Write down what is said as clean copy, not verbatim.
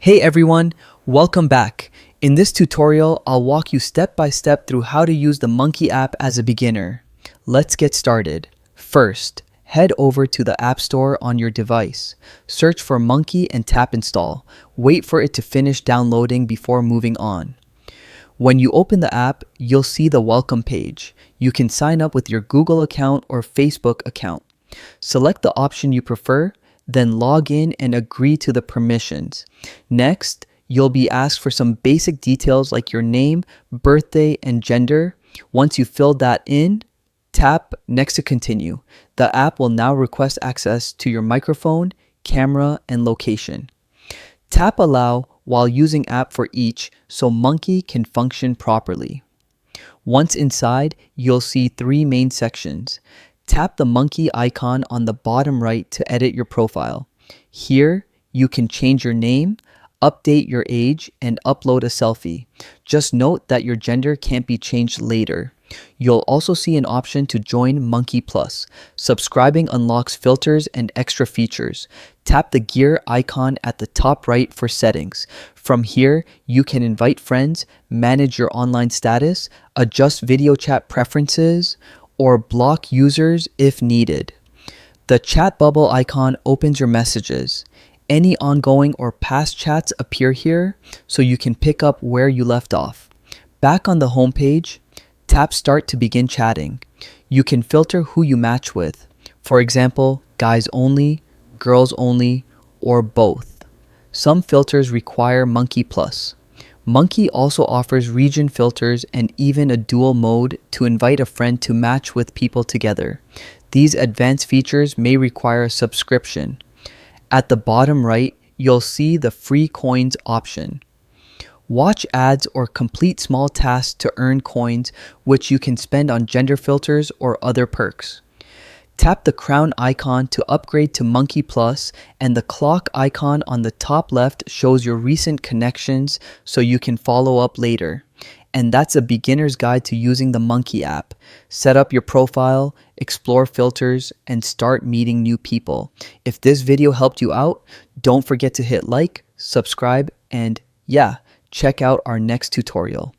Hey everyone, welcome back. In this tutorial, I'll walk you step by step through how to use the Monkey app as a beginner. Let's get started. First, head over to the App Store on your device. Search for Monkey and tap install. Wait for it to finish downloading before moving on. When you open the app, you'll see the welcome page. You can sign up with your Google account or Facebook account. Select the option you prefer, then log in and agree to the permissions. Next, you'll be asked for some basic details like your name, birthday, and gender. Once you've filled that in, tap next to continue. The app will now request access to your microphone, camera, and location. Tap allow while using app for each so Monkey can function properly. Once inside, you'll see three main sections. Tap the monkey icon on the bottom right to edit your profile. Here, you can change your name, update your age, and upload a selfie. Just note that your gender can't be changed later. You'll also see an option to join Monkey Plus. Subscribing unlocks filters and extra features. Tap the gear icon at the top right for settings. From here, you can invite friends, manage your online status, adjust video chat preferences, or block users if needed. The chat bubble icon opens your messages. Any ongoing or past chats appear here, so you can pick up where you left off. Back on the home page, tap Start to begin chatting. You can filter who you match with. For example, guys only, girls only, or both. Some filters require Monkey Plus. Monkey also offers region filters and even a dual mode to invite a friend to match with people together. These advanced features may require a subscription. At the bottom right, you'll see the free coins option. Watch ads or complete small tasks to earn coins, which you can spend on gender filters or other perks. Tap the crown icon to upgrade to Monkey Plus, and the clock icon on the top left shows your recent connections so you can follow up later. And that's a beginner's guide to using the Monkey app. Set up your profile, explore filters, and start meeting new people. If this video helped you out, don't forget to hit like, subscribe, and check out our next tutorial.